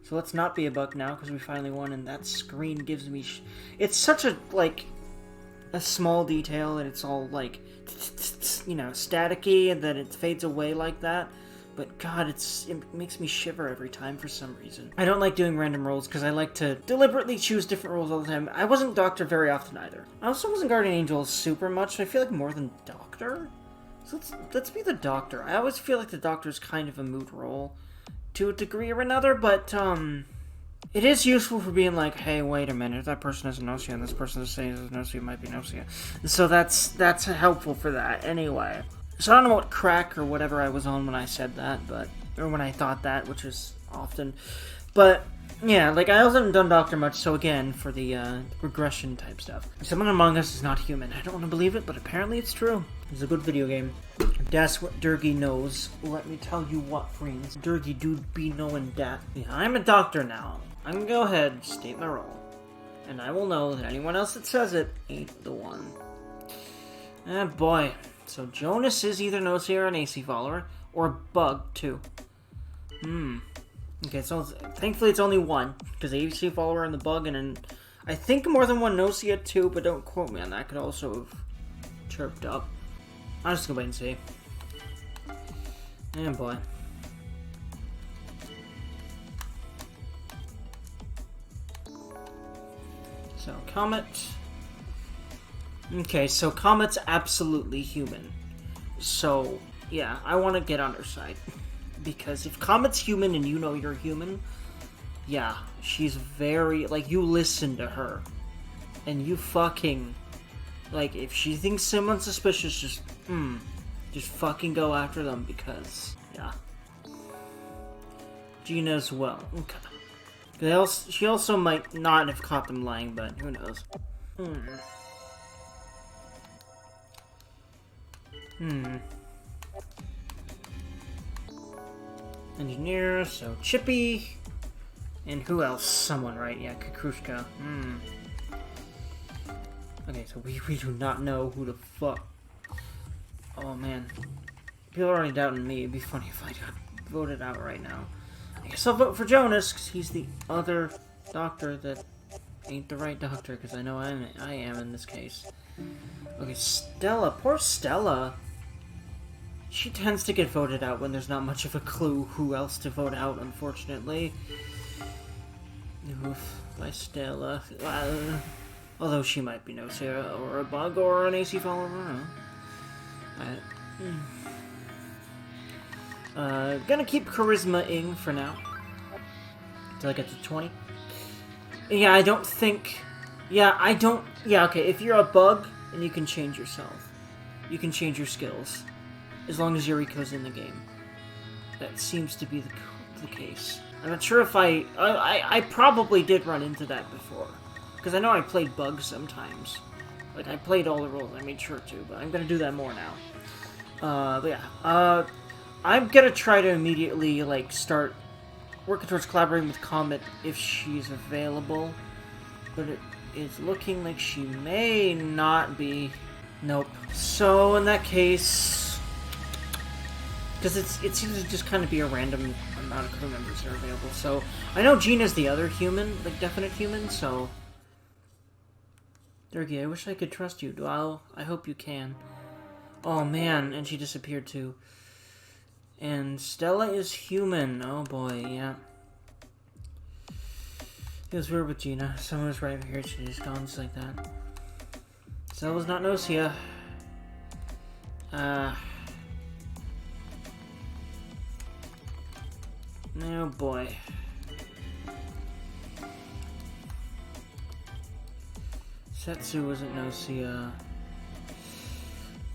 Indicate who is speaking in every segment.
Speaker 1: So let's not be a bug now, because we finally won, and that screen gives me... It's such a, like, a small detail, and it's all, like, you know, staticky, and then it fades away like that. But God, it makes me shiver every time for some reason. I don't like doing random rolls, because I like to deliberately choose different rolls all the time. I wasn't Doctor very often either. I also wasn't Guardian Angel super much, so I feel like more than Doctor? So let's be the Doctor. I always feel like the Doctor's kind of a moot role to a degree or another, but it is useful for being like, hey, wait a minute, that person has Gnosia, and this person is saying that Gnosia might be Gnosia. So that's helpful for that anyway. So I don't know what crack or whatever I was on when I said that, or when I thought that, which is often, but yeah, like I also haven't done Doctor much, so again, for the regression type stuff. Someone Among Us is not human. I don't want to believe it, but apparently it's true. It's a good video game. That's what Dergy knows. Let me tell you what, friends. Dergy do be knowing that. Yeah, I'm a doctor now. I'm gonna go ahead and state my role. And I will know that anyone else that says it ain't the one. Ah, boy. So Jonas is either Gnosia or an AC follower, or a bug, too. Okay, so thankfully it's only one, because the AC follower and the bug, and I think more than one Gnosia, too, but don't quote me on that. Could also have chirped up. I'll just go wait and see. Oh boy. So, Comet. Okay, so Comet's absolutely human. So, yeah, I want to get on her side. Because if Comet's human and you know you're human, yeah, she's very, like, you listen to her. And you fucking, like, if she thinks someone's suspicious, just fucking go after them, because, yeah. Gina as well. Okay. She also might not have caught them lying, but who knows. Engineer, so Chippy. And who else? Someone, right? Yeah, Kukrushka. Okay, so we do not know who the fuck. Oh man. People are already doubting me. It'd be funny if I got voted out right now. I guess I'll vote for Jonas, because he's the other doctor that ain't the right doctor, because I know I am in this case. Okay, Stella. Poor Stella. She tends to get voted out when there's not much of a clue who else to vote out, unfortunately. Oof, by Stella. Although she might be Gnosia, or a bug, or an AC follower, I don't know. Gonna keep Charisma-ing for now. Until I get to 20. Yeah, I don't think... Yeah, okay, if you're a bug, and you can change yourself. You can change your skills. As long as Yuriko's in the game. That seems to be the case. I'm not sure if I probably did run into that before. Because I know I played bugs sometimes. Like, I played all the roles, I made sure to, but I'm gonna do that more now. But yeah. I'm gonna try to immediately, like, start working towards collaborating with Comet if she's available. But it is looking like she may not be. Nope. So, in that case... Because it seems to just kind of be a random amount of crew members that are available. So, I know Gina's the other human, like, definite human, so... Dergy, I wish I could trust you. I hope you can. Oh, man, and she disappeared, too. And Stella is human. Oh, boy, yeah. Feels weird with Gina. Someone was right here, she just gone just like that. Stella's not Gnosia. Oh boy. Setsu wasn't Gnosia.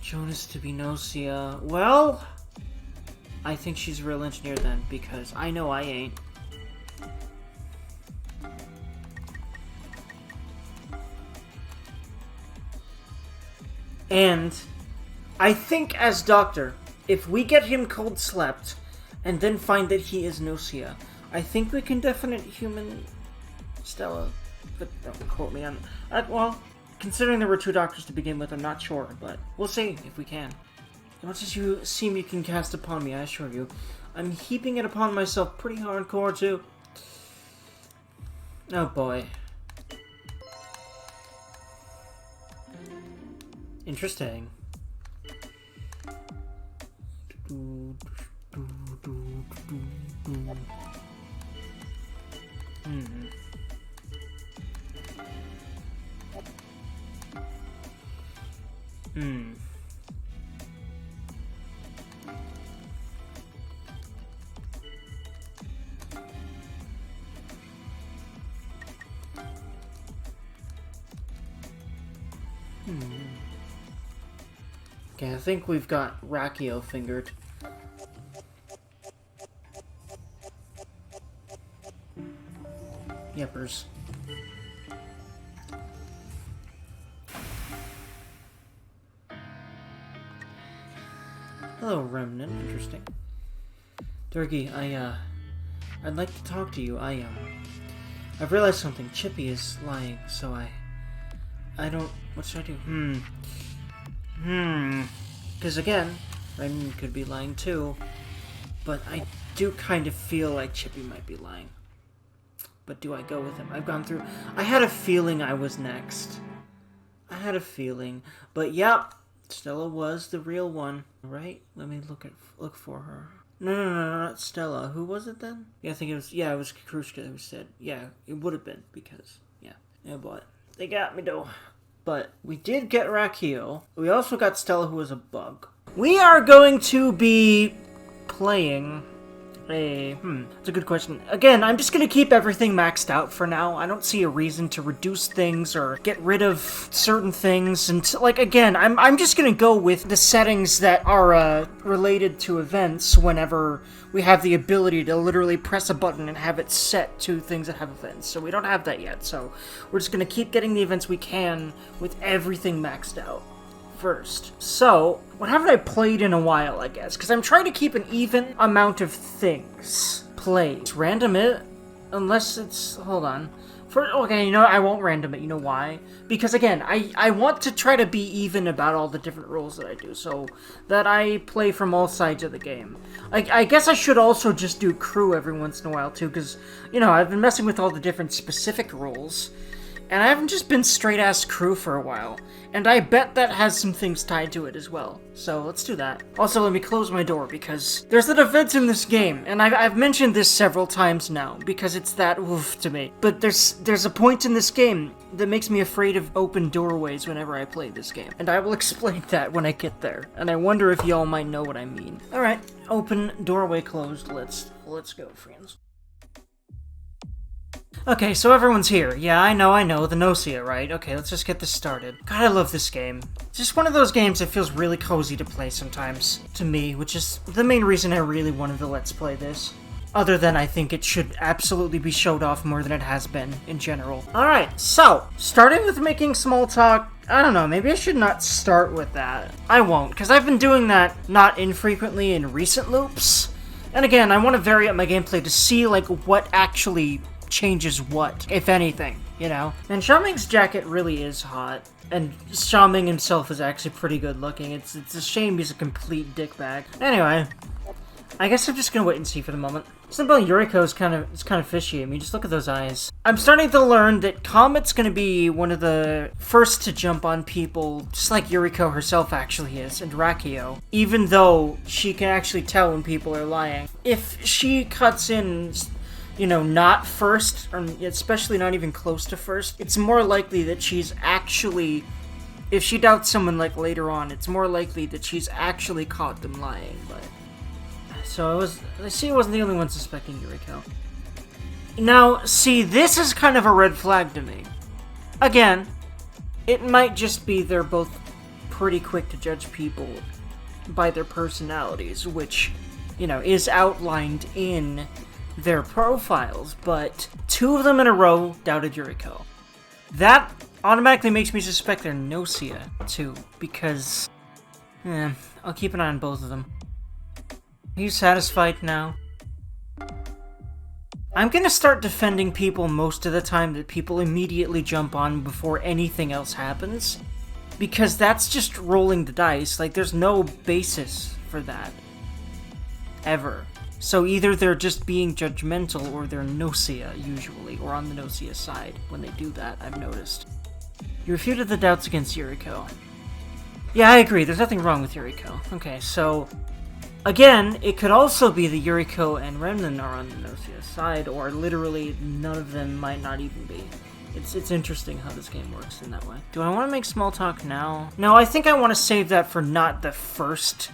Speaker 1: Jonas to be Gnosia. Well, I think she's a real engineer then, because I know I ain't. And I think as Doctor, if we get him cold slept, and then find that he is Gnosia, I think we can definite human Stella. But don't quote me on... well, considering there were two doctors to begin with, I'm not sure, but we'll see if we can. As much as you seem you can cast upon me, I assure you, I'm heaping it upon myself pretty hardcore, too. Oh boy. Interesting. Hmm. Hmm. Okay, I think we've got Rakio fingered. Yepers. Hello, Remnant. Interesting. Dergy, I'd like to talk to you. I've realized something. Chippy is lying, so I don't... What should I do? Because again, Remnant could be lying too, but I do kind of feel like Chippy might be lying. But do I go with him? I've gone through... I had a feeling I was next. I had a feeling. But yep, Stella was the real one. Right? Let me look for her. No, not Stella. Who was it then? Yeah, I think it was... Yeah, it was Krushka who said... Yeah, it would have been, because... Yeah. Yeah, but... They got me, though. But we did get Rakio. We also got Stella, who was a bug. We are going to be playing... That's a good question. Again, I'm just gonna keep everything maxed out for now. I don't see a reason to reduce things or get rid of certain things. And, like, again, I'm just gonna go with the settings that are, related to events whenever we have the ability to literally press a button and have it set to things that have events. So we don't have that yet, so we're just gonna keep getting the events we can with everything maxed out first. So, what haven't I played in a while, I guess? Because I'm trying to keep an even amount of things played. Random it, unless it's... Hold on. Okay, you know, I won't random it. You know why? Because, again, I want to try to be even about all the different rules that I do, so that I play from all sides of the game. I guess I should also just do crew every once in a while, too, because, you know, I've been messing with all the different specific rules, and I haven't just been straight-ass crew for a while. And I bet that has some things tied to it as well. So let's do that. Also, let me close my door because there's an event in this game. And I've mentioned this several times now because it's that oof to me. But there's a point in this game that makes me afraid of open doorways whenever I play this game. And I will explain that when I get there. And I wonder if y'all might know what I mean. Alright, open doorway closed. Let's go, friends. Okay, so everyone's here. Yeah, I know, the Gnosia, right? Okay, let's just get this started. God, I love this game. It's just one of those games that feels really cozy to play sometimes, to me, which is the main reason I really wanted to Let's Play this. Other than I think it should absolutely be showed off more than it has been, in general. Alright, so, starting with making small talk, I don't know, maybe I should not start with that. I won't, because I've been doing that not infrequently in recent loops. And again, I want to vary up my gameplay to see, like, what actually changes what, if anything, you know? And Xiaoming's jacket really is hot, and Xiaoming himself is actually pretty good looking. It's a shame he's a complete dickbag. Anyway, I guess I'm just gonna wait and see for the moment. Something about Yuriko is kind of fishy. I mean, just look at those eyes. I'm starting to learn that Comet's gonna be one of the first to jump on people, just like Yuriko herself actually is, and Rakio. Even though she can actually tell when people are lying. If she cuts in, you know, not first, or especially not even close to first, it's more likely that she's actually, if she doubts someone, like, later on, it's more likely that she's actually caught them lying, but... So, I see I wasn't the only one suspecting Yuriko. Now, see, this is kind of a red flag to me. Again, it might just be they're both pretty quick to judge people by their personalities, which, you know, is outlined in their profiles, but two of them in a row doubted Yuriko. That automatically makes me suspect they're Gnosia, too, because... I'll keep an eye on both of them. Are you satisfied now? I'm gonna start defending people most of the time that people immediately jump on before anything else happens, because that's just rolling the dice. Like, there's no basis for that. Ever. So either they're just being judgmental or they're Gnosia, usually, or on the Gnosia side when they do that, I've noticed. You refuted the doubts against Yuriko. Yeah, I agree, there's nothing wrong with Yuriko. Okay, so... Again, it could also be that Yuriko and Remnan are on the Gnosia side, or literally none of them might not even be. It's interesting how this game works in that way. Do I want to make small talk now? No, I think I want to save that for not the first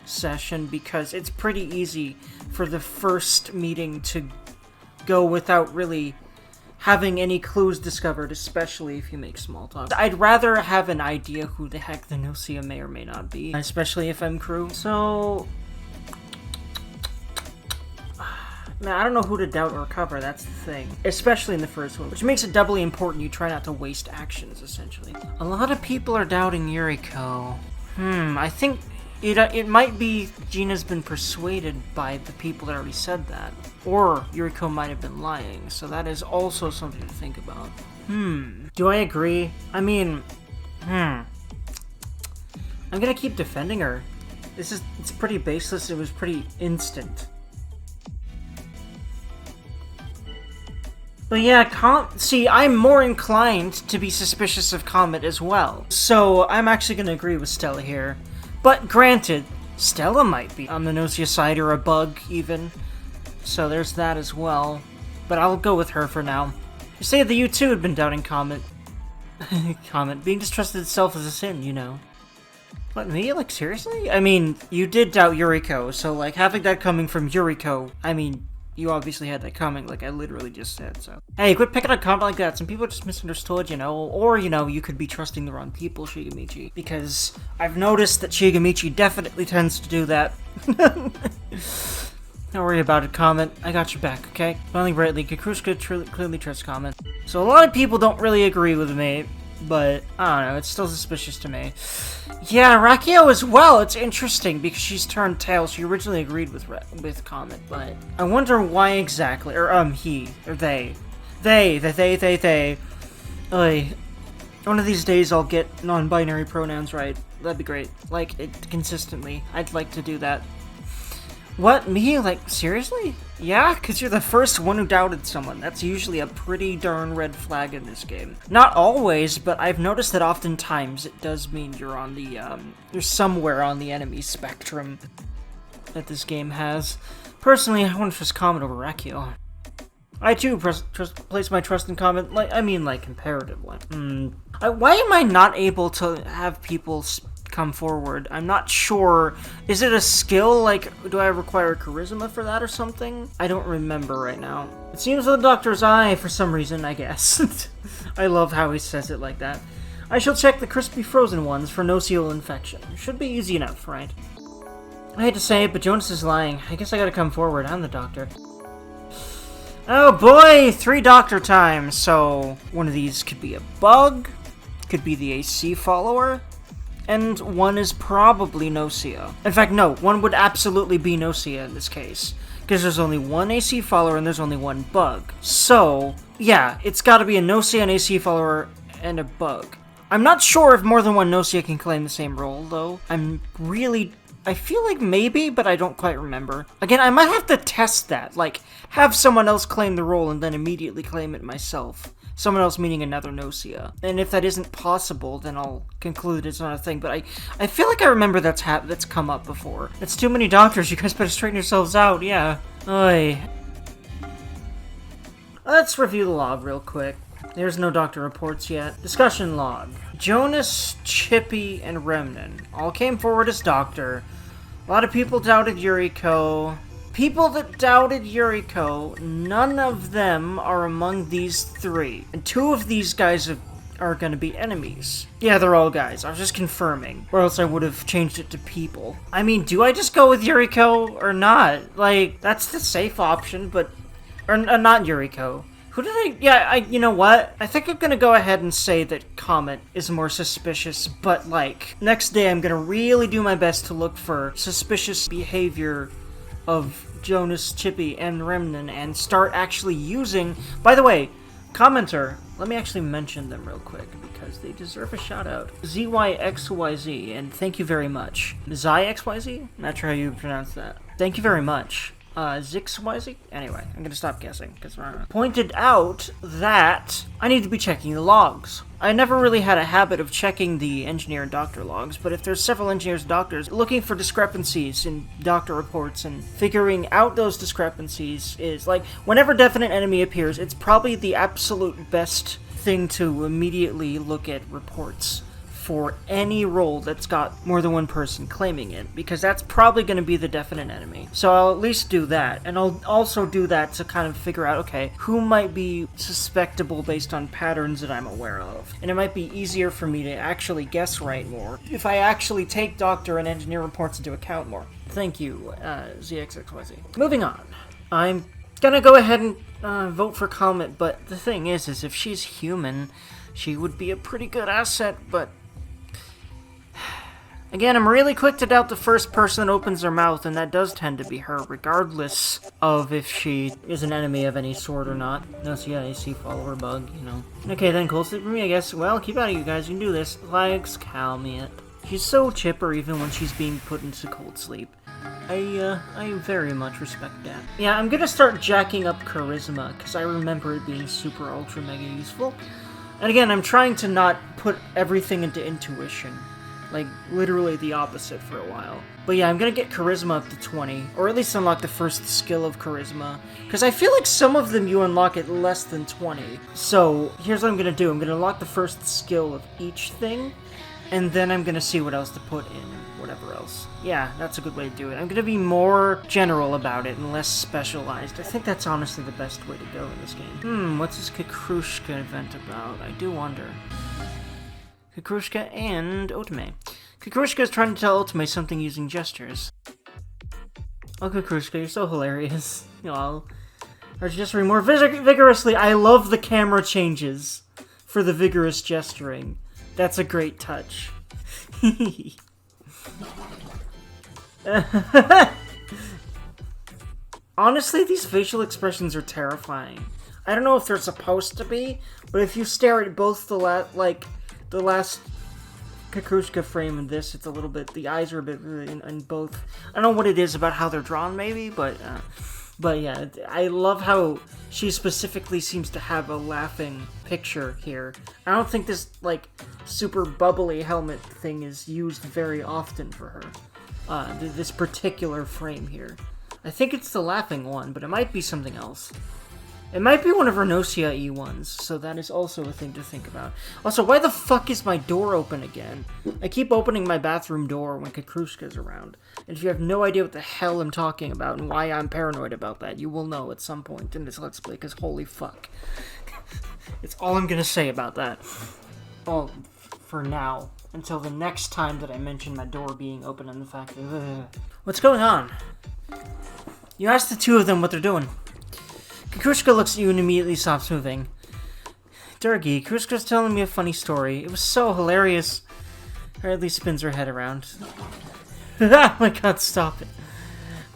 Speaker 1: session, because it's pretty easy for the first meeting to go without really having any clues discovered, especially if you make small talk. I'd rather have an idea who the heck the Gnosia may or may not be, especially if I'm crew. So... Man, I don't know who to doubt or cover, that's the thing. Especially in the first one, which makes it doubly important you try not to waste actions, essentially. A lot of people are doubting Yuriko. I think it might be Gina's been persuaded by the people that already said that. Or Yuriko might have been lying, so that is also something to think about. Do I agree? I mean, I'm gonna keep defending her. It's pretty baseless, it was pretty instant. But yeah, see, I'm more inclined to be suspicious of Comet as well. So I'm actually going to agree with Stella here. But granted, Stella might be on the Gnosia side or a bug, even. So there's that as well. But I'll go with her for now. You say that you too had been doubting Comet. Comet, being distrusted itself is a sin, you know. What, me? Like, seriously? I mean, you did doubt Yuriko, so, like, having that coming from Yuriko, I mean... You obviously had that coming, like I literally just said, so... Hey, quit picking on Comet like that. Some people just misunderstood, you know? Or, you know, you could be trusting the wrong people, Shigemichi. Because I've noticed that Shigemichi definitely tends to do that. Don't worry about it, Comet. I got your back, okay? Finally, rightly, Kikushka clearly trusts Comet. So a lot of people don't really agree with me, but I don't know, it's still suspicious to me. Yeah, Rakio as well. It's interesting because she's turned tail. She originally agreed with Comet, but I wonder why exactly. Or he or they. They. Oy. One of these days I'll get non-binary pronouns right. That'd be great. Like consistently. I'd like to do that. What, me? Like, seriously? Yeah, because you're the first one who doubted someone. That's usually a pretty darn red flag in this game. Not always, but I've noticed that oftentimes it does mean you're on the, you're somewhere on the enemy spectrum that this game has. Personally, I want to trust Comet over Rakio. I too place my trust in Comet, like, I mean, like, comparatively. Why am I not able to have people come forward? I'm not sure. Is it a skill? Like, do I require charisma for that or something? I don't remember right now. It seems the doctor's eye for some reason, I guess. I love how he says it like that. I shall check the crispy frozen ones for nocial infection. Should be easy enough, right? I hate to say it, but Jonas is lying. I guess I gotta come forward. I'm the doctor. Oh boy! 3 doctor times. So, one of these could be a bug, could be the AC follower, and one is probably Gnosia. In fact, no, one would absolutely be Gnosia in this case, because there's only one AC follower and there's only one bug. So, yeah, it's gotta be a Gnosia, an AC follower, and a bug. I'm not sure if more than one Gnosia can claim the same role, though. I feel like maybe, but I don't quite remember. Again, I might have to test that, like, have someone else claim the role and then immediately claim it myself. Someone else meaning another Gnosia. And if that isn't possible, then I'll conclude it's not a thing. But I feel like I remember that's come up before. It's too many doctors, you guys better straighten yourselves out, yeah. Oy. Let's review the log real quick. There's no doctor reports yet. Discussion log. Jonas, Chippy, and Remnan all came forward as doctor. A lot of people doubted Yuriko. People that doubted Yuriko, none of them are among these 3. And 2 of these guys are gonna be enemies. Yeah, they're all guys. I was just confirming. Or else I would have changed it to people. I mean, do I just go with Yuriko or not? Like, that's the safe option, but... Or not Yuriko. Who did I... Yeah, you know what? I think I'm gonna go ahead and say that Comet is more suspicious, but, like, next day I'm gonna really do my best to look for suspicious behavior of Jonas, Chippy, and Remnan, and start actually using... By the way, commenter, let me actually mention them real quick, because they deserve a shout-out. ZYXYZ, and thank you very much. ZYXYZ? Not sure how you pronounce that. Thank you very much. XYZ? Anyway, I'm gonna stop guessing, because pointed out that I need to be checking the logs. I never really had a habit of checking the engineer and doctor logs, but if there's several engineers and doctors, looking for discrepancies in doctor reports and figuring out those discrepancies is, like, whenever definite enemy appears, it's probably the absolute best thing to immediately look at reports for any role that's got more than one person claiming it, because that's probably going to be the definite enemy. So I'll at least do that, and I'll also do that to kind of figure out, okay, who might be suspectable based on patterns that I'm aware of. And it might be easier for me to actually guess right more if I actually take doctor and engineer reports into account more. Thank you, ZXXYZ. Moving on. I'm gonna go ahead and vote for Comet, but the thing is if she's human, she would be a pretty good asset, but again, I'm really quick to doubt the first person that opens their mouth, and that does tend to be her, regardless of if she is an enemy of any sort or not. Gnosia, AC follower bug, you know. Okay, then, cold sleep for me, I guess. Well, keep out of you guys, you can do this. Legs, Calmiet. She's so chipper even when she's being put into cold sleep. I very much respect that. Yeah, I'm gonna start jacking up Charisma, because I remember it being super ultra mega useful. And again, I'm trying to not put everything into intuition. Like, literally the opposite for a while. But yeah, I'm gonna get Charisma up to 20, or at least unlock the first skill of Charisma. Because I feel like some of them you unlock at less than 20. So, here's what I'm gonna do. I'm gonna unlock the first skill of each thing, and then I'm gonna see what else to put in whatever else. Yeah, that's a good way to do it. I'm gonna be more general about it and less specialized. I think that's honestly the best way to go in this game. What's this Kikrushka event about? I do wonder. Kikrushka and Otome. Kikrushka is trying to tell Otome something using gestures. Oh, Kikrushka, you're so hilarious. Y'all. Or gesturing more vigorously. I love the camera changes for the vigorous gesturing. That's a great touch. Honestly, these facial expressions are terrifying. I don't know if they're supposed to be, but if you stare at both the last Kikrushka frame and this, it's a little bit, the eyes are a bit in both. I don't know what it is about how they're drawn, maybe, but yeah, I love how she specifically seems to have a laughing picture here. I don't think this, like, super bubbly helmet thing is used very often for her. This particular frame here. I think it's the laughing one, but it might be something else. It might be one of her Gnosia E1s, so that is also a thing to think about. Also, why the fuck is my door open again? I keep opening my bathroom door when Kikrushka's around. And if you have no idea what the hell I'm talking about and why I'm paranoid about that, you will know at some point in this Let's Play, because holy fuck. It's all I'm gonna say about that. Well, for now. Until the next time that I mention my door being open and the fact that... What's going on? You ask the two of them what they're doing. Kikrushka looks at you and immediately stops moving. Dergy, Kikrushka's telling me a funny story. It was so hilarious. Or at least spins her head around. Oh my god, stop it.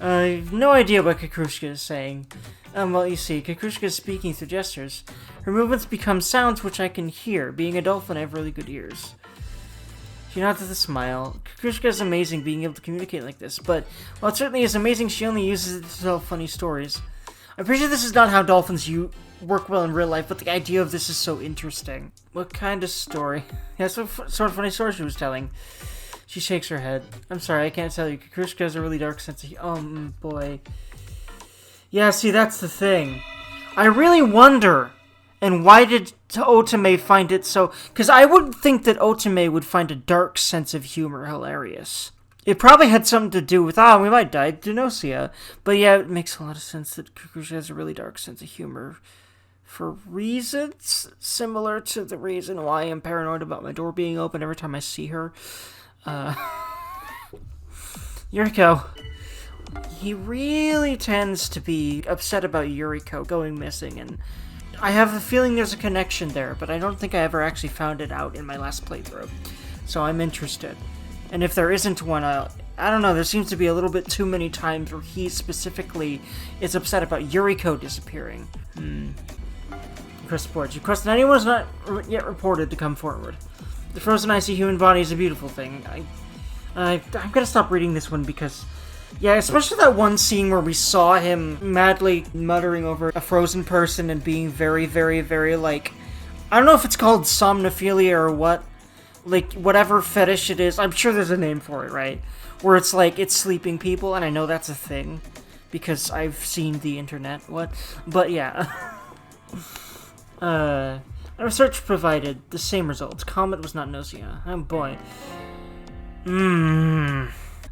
Speaker 1: I have no idea what Kikrushka is saying. Well, you see, Kikrushka is speaking through gestures. Her movements become sounds which I can hear. Being a dolphin, I have really good ears. She nods with a smile. Kikrushka is amazing being able to communicate like this, but while it certainly is amazing, she only uses it to tell funny stories. I'm pretty sure this is not how dolphins work well in real life, but the idea of this is so interesting. What kind of story? That's what sort of funny story she was telling. She shakes her head. I'm sorry, I can't tell you. Kikrushka has a really dark sense of... Oh, boy. Yeah, see, that's the thing. I really wonder, and why did Otome find it so... Because I would think that Otome would find a dark sense of humor hilarious. It probably had something to do with, we might die, Gnosia. But yeah, it makes a lot of sense that Kikrushka has a really dark sense of humor. For reasons similar to the reason why I'm paranoid about my door being open every time I see her. Yuriko. He really tends to be upset about Yuriko going missing, and I have a feeling there's a connection there, but I don't think I ever actually found it out in my last playthrough. So I'm interested. And if there isn't one, I don't know, there seems to be a little bit too many times where he specifically is upset about Yuriko disappearing. Request reports. Request that anyone is not yet reported to come forward. The frozen icy human body is a beautiful thing. I'm gonna stop reading this one because Yeah, especially that one scene where we saw him madly muttering over a frozen person and being very, very, very, like... I don't know if it's called somnophilia or what. Like, whatever fetish it is. I'm sure there's a name for it, right? Where it's like, it's sleeping people, and I know that's a thing. Because I've seen the internet. What? But yeah. Research provided the same results. Comet was not Gnosia. Oh boy.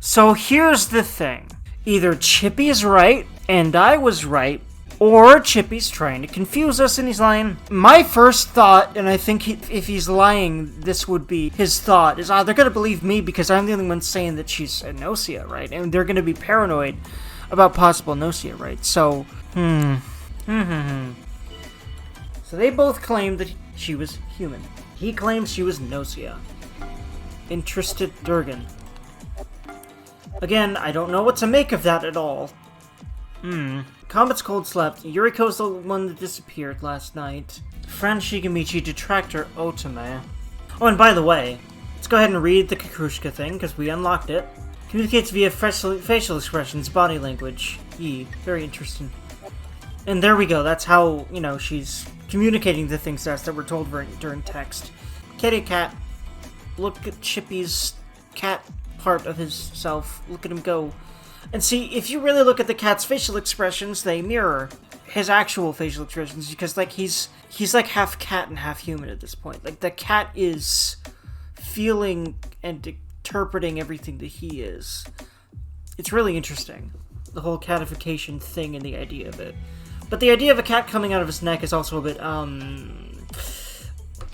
Speaker 1: So here's the thing. Either Chippy's right, and I was right, or Chippy's trying to confuse us and he's lying. My first thought, and I think if he's lying, this would be his thought, is they're gonna believe me because I'm the only one saying that she's a Gnosia, right? And they're gonna be paranoid about possible Gnosia, right? So, So they both claimed that she was human. He claims she was Gnosia. Interested Durgan. Again, I don't know what to make of that at all. Comet's cold slept. Yuriko's the one that disappeared last night. Fran Shigamichi detractor Otome. Oh, and by the way, let's go ahead and read the Kakrushka thing, because we unlocked it. Communicates via facial expressions, body language. Very interesting. And there we go, that's how, you know, she's communicating the things that were told during text. Kitty cat. Look at Chippy's cat part of his self. Look at him go. And see, if you really look at the cat's facial expressions, they mirror his actual facial expressions, because, like, he's like half cat and half human at this point. Like, the cat is feeling and interpreting everything that he is. It's really interesting, the whole catification thing and the idea of it. But the idea of a cat coming out of his neck is also a bit,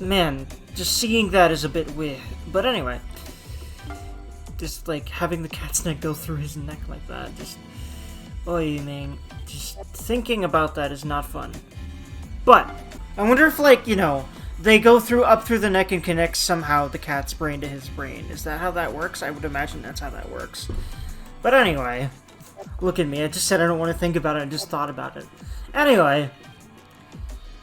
Speaker 1: man, just seeing that is a bit weird. But anyway, just, like, having the cat's neck go through his neck like that, just, oy, man, just thinking about that is not fun. But, I wonder if, like, you know, they go up through the neck and connect somehow the cat's brain to his brain. Is that how that works? I would imagine that's how that works. But anyway, look at me, I just said I don't want to think about it, I just thought about it. Anyway,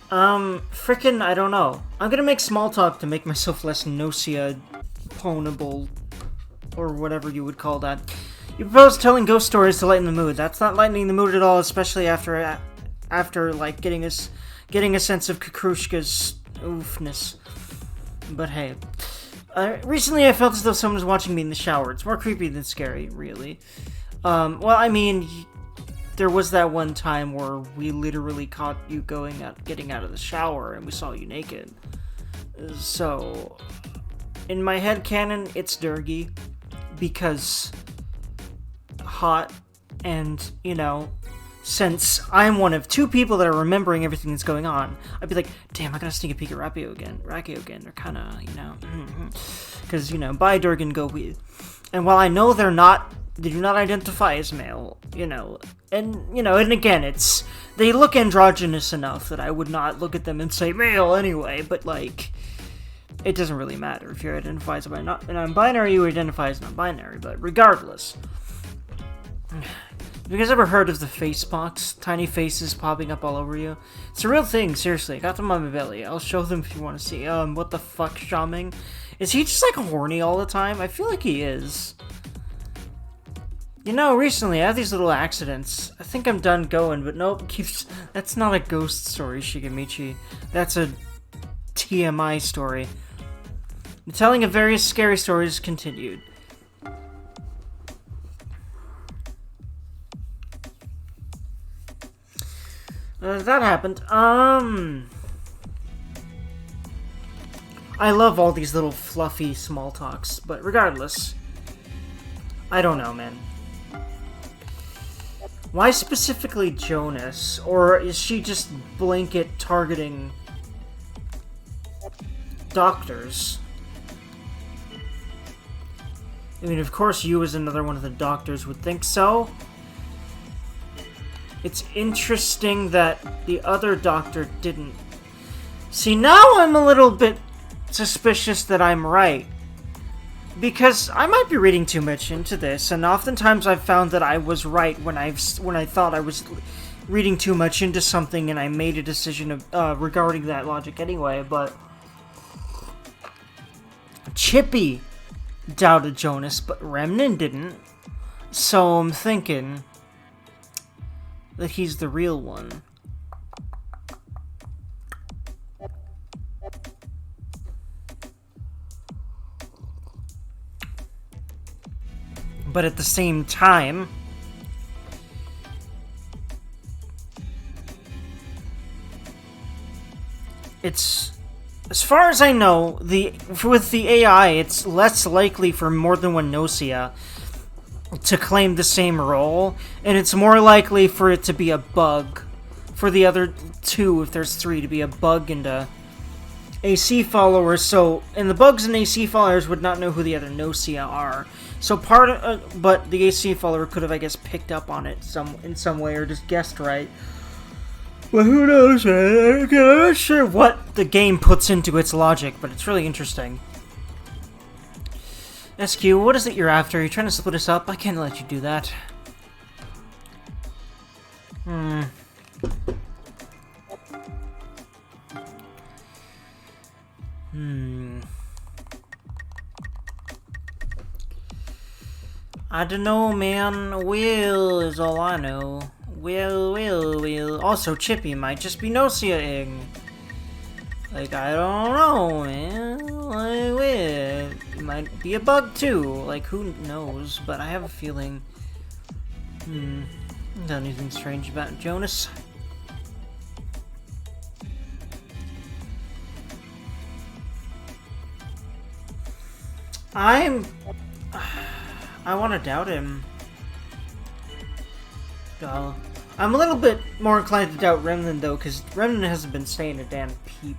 Speaker 1: frickin', I don't know. I'm gonna make small talk to make myself less Gnosia-ponable, or whatever you would call that. You propose telling ghost stories to lighten the mood. That's not lightening the mood at all, especially after like, getting a sense of Kakrushka's oofness. But hey. Recently I felt as though someone was watching me in the shower. It's more creepy than scary, really. Well, I mean, there was that one time where we literally caught you getting out of the shower, and we saw you naked. So, in my headcanon, it's Dergy, because hot, and, you know, since I'm one of two people that are remembering everything that's going on, I'd be like, damn, I gotta sneak a peek at Rakio again. They're kinda, you know, because, you know, bye Durgan, go with. And while I know they do not identify as male, you know, and again, they look androgynous enough that I would not look at them and say male anyway, but, like, it doesn't really matter if you identify as non-binary, you identify as non-binary, but regardless. Have you guys ever heard of the face pox? Tiny faces popping up all over you? It's a real thing, seriously. I got them on my belly. I'll show them if you want to see. What the fuck, Shaming? Is he just, like, horny all the time? I feel like he is. You know, recently I have these little accidents. I think I'm done going, but nope. That's not a ghost story, Shigamichi. That's a TMI story. The telling of various scary stories continued. That happened. I love all these little fluffy small talks, but regardless, I don't know, man. Why specifically Jonas? Or is she just blanket targeting doctors? I mean, of course you as another one of the doctors would think so. It's interesting that the other doctor didn't. See, now I'm a little bit suspicious that I'm right. Because I might be reading too much into this, and oftentimes I've found that I was right when I thought I was reading too much into something, and I made a decision regarding that logic anyway, but Chippy doubted Jonas, but Remnant didn't. So I'm thinking that he's the real one. But at the same time, it's, as far as I know, with the AI, it's less likely for more than one Gnosia to claim the same role, and it's more likely for it to be a bug. For the other two, if there's three, to be a bug and a AC followers. So, and the bugs and AC followers would not know who the other Gnosia are. So but the AC follower could have, I guess, picked up on it in some way or just guessed right. Well, who knows, man? I'm not sure what the game puts into its logic, but it's really interesting. SQ, what is it you're after? Are you trying to split us up? I can't let you do that. I don't know, man. Will is all I know. Will. Also, Chippy might just be Gnosia-ing. Like, I don't know, man. Like, it might be a bug, too. Like, who knows? But I have a feeling... Not anything strange about Jonas. I want to doubt him. I'm a little bit more inclined to doubt Remnant, though, because Remnant hasn't been saying a damn peep.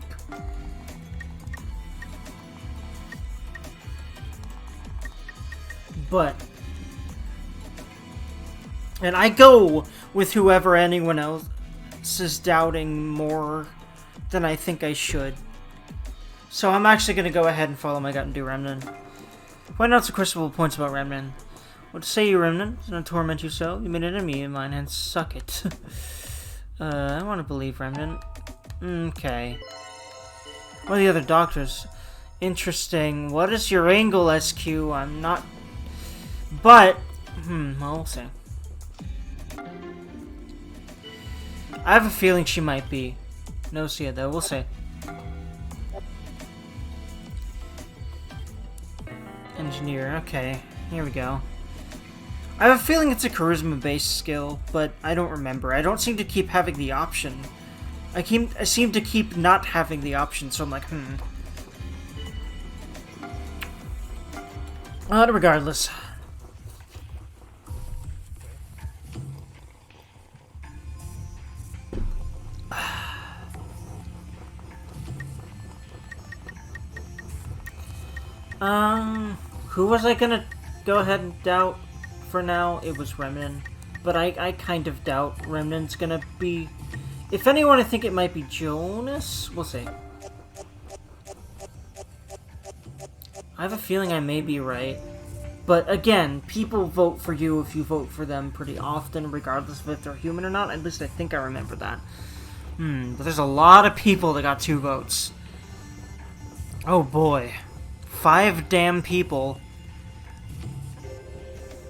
Speaker 1: But... and I go with whoever anyone else is doubting more than I think I should. So I'm actually going to go ahead and follow my gut and do Remnant. Find out some questionable points about Remnant. What say you, Remnant? Does not torment you so? You made an enemy of mine, and suck it. I want to believe Remnant. Okay. What are the other doctors? Interesting. What is your angle, SQ? I'm not... but... well, we'll see. I have a feeling she might be. Gnosia, though. We'll see. Engineer. Okay. Here we go. I have a feeling it's a charisma-based skill, but I don't remember. I don't seem to keep having the option. I seem to keep not having the option, so I'm like, regardless. Who was I gonna go ahead and doubt for now? It was Remnant. But I kind of doubt Remnant's gonna be... if anyone, I think it might be Jonas? We'll see. I have a feeling I may be right. But again, people vote for you if you vote for them pretty often, regardless of if they're human or not. At least I think I remember that. But there's a lot of people that got 2 votes. Oh boy. 5 damn people.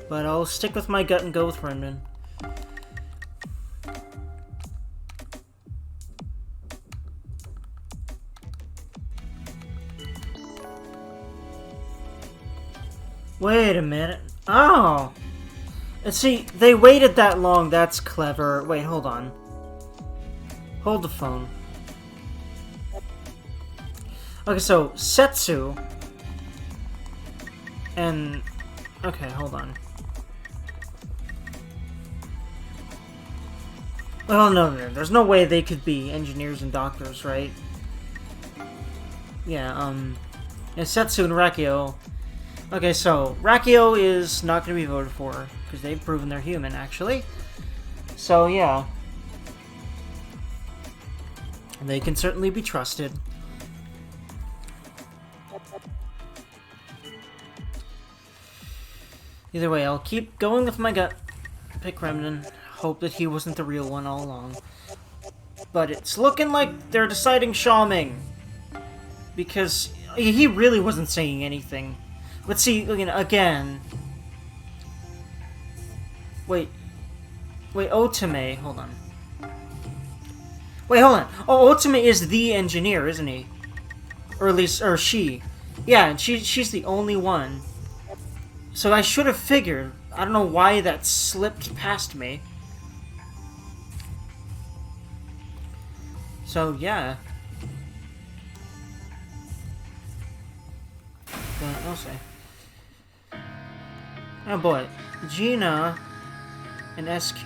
Speaker 1: But I'll stick with my gut and go with Remnant. Wait a minute. Oh! And see, they waited that long. That's clever. Wait, hold on. Hold the phone. Okay, so, Setsu... and... okay, hold on. Well, no, there's no way they could be engineers and doctors, right? Yeah, Setsu and Rakio. Okay, so, Rakio is not going to be voted for, because they've proven they're human, actually. So, yeah. They can certainly be trusted. Either way, I'll keep going with my gut. Pick Remnant. Hope that he wasn't the real one all along. But it's looking like they're deciding Xiaoming. Because he really wasn't saying anything. But see, again... Wait. Wait, Otome. Hold on. Wait, hold on. Oh, Otome is the engineer, isn't he? Or at least, or she. Yeah, and she's the only one. So I should have figured. I don't know why that slipped past me. So, yeah. But I'll say. Oh boy. Gina and SQ.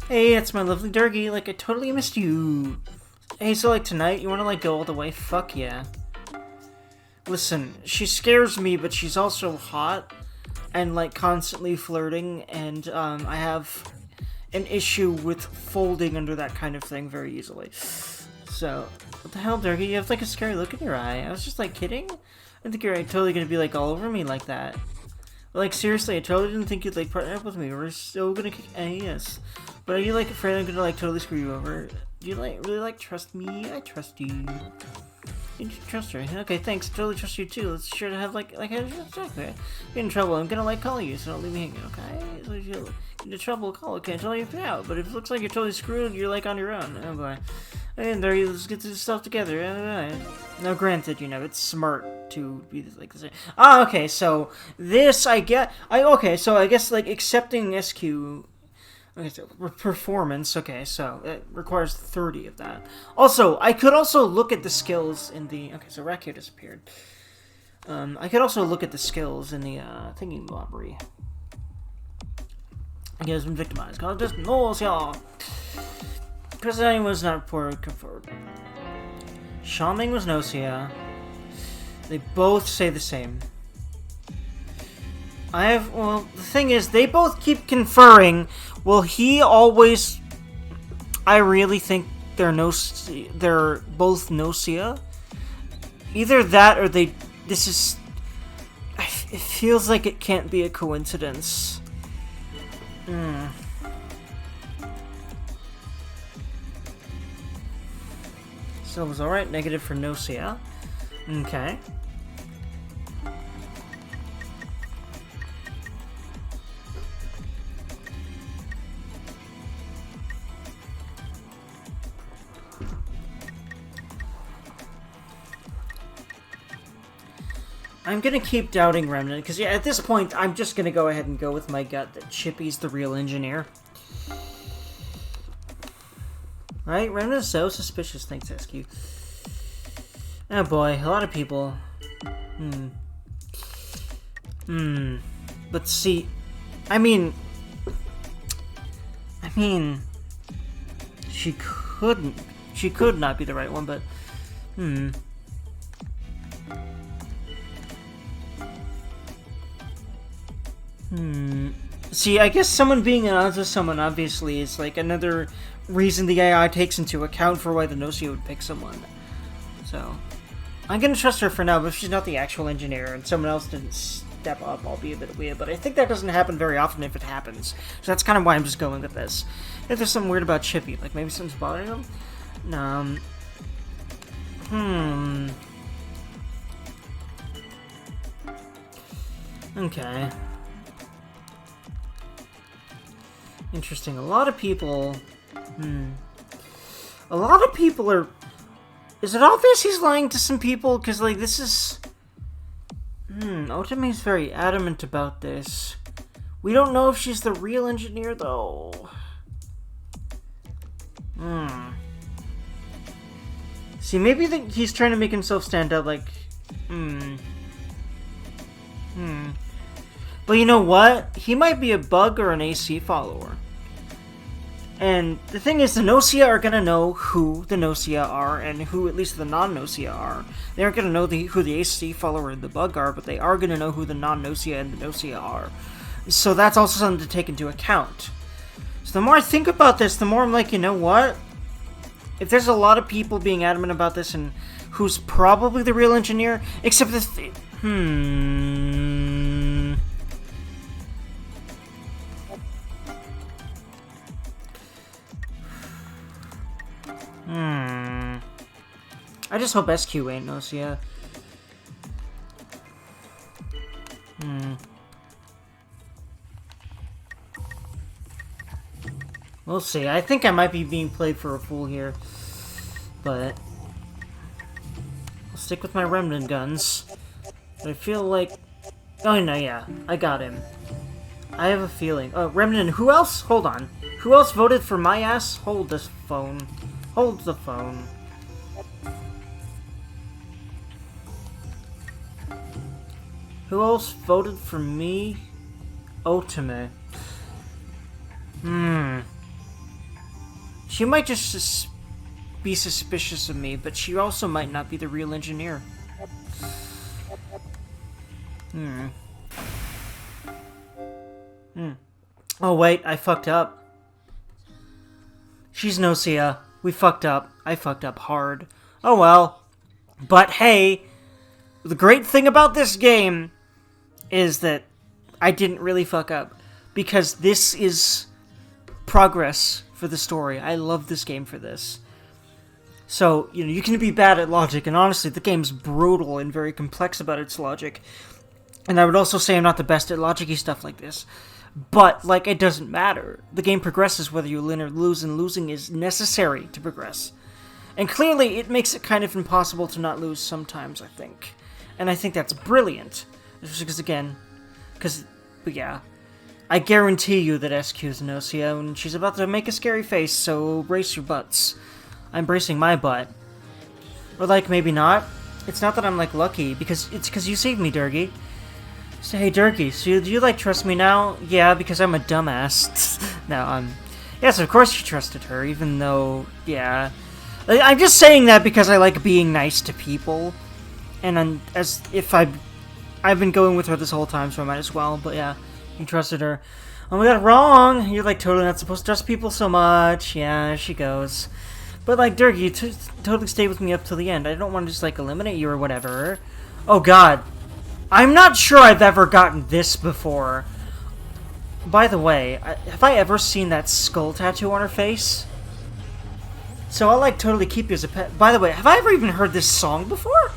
Speaker 1: Hey, it's my lovely Dergy. Like, I totally missed you. Hey, so like tonight, you wanna like go all the way? Fuck yeah. Listen, she scares me, but she's also hot and like constantly flirting, and I have an issue with folding under that kind of thing very easily. So, what the hell, Dergy? You have like a scary look in your eye. I was just like kidding. I think you're totally gonna be like all over me like that. Like seriously, I totally didn't think you'd like partner up with me. We're so gonna kick ass. But are you like afraid I'm gonna like totally screw you over? Do you like really like trust me? I trust you. You trust her. Okay, thanks. Totally trust you too. Let's sure to have like okay. Get in trouble. I'm gonna like call you, so don't leave me hanging. Okay. So if you get into trouble, call. Okay, totally help you out. But if it looks like you're totally screwed, you're like on your own. Oh boy. And there, let's get this stuff together. Now, granted, you know it's smart to be like this. Ah, okay. So this I get. Okay. So I guess like accepting SQ. Okay, so performance. Okay, so it requires 30 of that. Also, I could also look at the skills in the. Okay, so Raku disappeared. I could also look at the skills in the thinking robbery. I guess been victimized. Cause just Gnosia. President was not reported confirmed. Shaming was Gnosia. They both say the same. Well, the thing is, they both keep conferring. Will he always... I really think they're both Gnosia. Either that or they... This is... It feels like it can't be a coincidence. So it was alright, negative for Gnosia. Okay. I'm gonna keep doubting Remnant, because yeah, at this point, I'm just gonna go ahead and go with my gut that Chippy's the real engineer. Right? Remnant is so suspicious, thanks, SQ. Oh boy, a lot of people. But see, I mean, she could not be the right one, but, See, I guess someone being onto someone obviously is like another reason the AI takes into account for why the Gnosia would pick someone. So, I'm gonna trust her for now, but if she's not the actual engineer and someone else didn't step up, I'll be a bit weird. But I think that doesn't happen very often if it happens. So that's kind of why I'm just going with this. If there's something weird about Chippy, like maybe something's bothering him? Okay. Interesting. A lot of people... A lot of people are... Is it obvious he's lying to some people? Because, like, this is... Otome's very adamant about this. We don't know if she's the real engineer, though. See, maybe he's trying to make himself stand out, like... But you know what? He might be a bug or an AC follower. And the thing is, the Gnosia are gonna know who the Gnosia are, and who at least the non-Gnosia are. They aren't gonna know who the AC follower and the bug are, but they are gonna know who the non-Gnosia and the Gnosia are. So that's also something to take into account. So the more I think about this, the more I'm like, you know what? If there's a lot of people being adamant about this, and who's probably the real engineer, except this... I just hope SQ ain't Gnosia. We'll see. I think I might be being played for a fool here. But I'll stick with my remnant guns. But I feel like... Oh, no, yeah. I got him. I have a feeling. Oh, remnant, who else? Hold on. Who else voted for my ass? Hold this phone. Hold the phone. Who else voted for me? Otome. She might just be suspicious of me, but she also might not be the real engineer. Oh wait, I fucked up. She's Gnosia. We fucked up. I fucked up hard. Oh well. But hey, the great thing about this game is that I didn't really fuck up. Because this is progress for the story. I love this game for this. So, you know, you can be bad at logic, and honestly, the game's brutal and very complex about its logic. And I would also say I'm not the best at logic-y stuff like this. But, like, it doesn't matter. The game progresses whether you win or lose, and losing is necessary to progress. And clearly, it makes it kind of impossible to not lose sometimes, I think. And I think that's brilliant. Because, again, but yeah. I guarantee you that SQ is Gnosia, and she's about to make a scary face, so brace your butts. I'm bracing my butt. Or, like, maybe not. It's not that I'm, like, lucky, because it's because you saved me, Dergy. So, hey, Dergy, so do you, like, trust me now? Yeah, because I'm a dumbass. No, yes, of course you trusted her, even though, yeah. I'm just saying that because I like being nice to people. And I've been going with her this whole time, so I might as well, but yeah. You trusted her. Oh my god, wrong! You're, like, totally not supposed to trust people so much. Yeah, there she goes. But, like, Dergy, you totally stay with me up till the end. I don't want to just, like, eliminate you or whatever. Oh god. I'm not sure I've ever gotten this before. By the way, have I ever seen that skull tattoo on her face? So I'll, like, totally keep you as a pet. By the way, have I ever even heard this song before?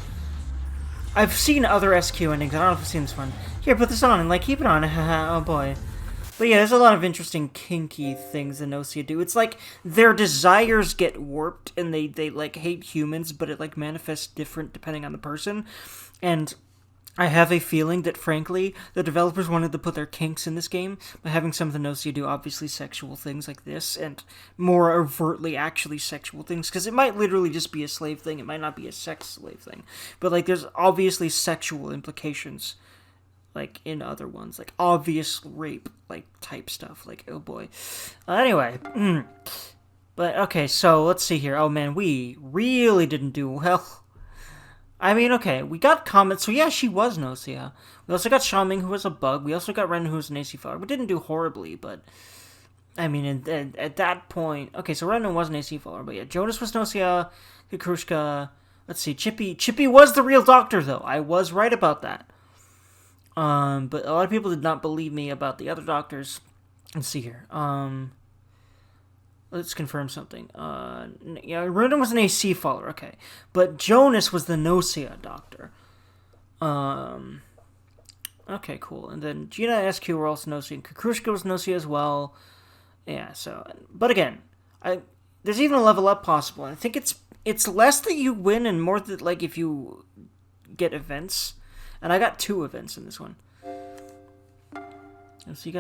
Speaker 1: I've seen other SQ endings. I don't know if I've seen this one. Here, put this on and, like, keep it on. Oh, boy. But yeah, there's a lot of interesting kinky things the Gnosia do. It's like their desires get warped and they like, hate humans, but it, like, manifests different depending on the person. And I have a feeling that, frankly, the developers wanted to put their kinks in this game by having some of the Gnosia do obviously sexual things like this, and more overtly actually sexual things, because it might literally just be a slave thing, it might not be a sex slave thing. But, like, there's obviously sexual implications, like, in other ones, like, obvious rape, like, type stuff, like, oh boy. Anyway, but, okay, so, let's see here. Oh man, we really didn't do well. I mean, okay, we got comments, so yeah, she was Gnosia. We also got Xiaoming, who was a bug. We also got Ren, who was an AC follower. We didn't do horribly, but, I mean, at that point, okay, so Ren was an AC follower, but yeah, Jonas was Gnosia, Kukrushka, let's see, Chippy was the real doctor, though. I was right about that. But a lot of people did not believe me about the other doctors. Let's see here. Let's confirm something. Yeah, Ronan was an AC follower, okay. But Jonas was the Gnosia doctor. Okay, cool. And then Gina and SQ were also Gnosia, and Kukrushka was Gnosia as well. Yeah, so... But again, there's even a level up possible. I think it's less that you win and more that, like, if you get events. And I got 2 events in this one. So you guys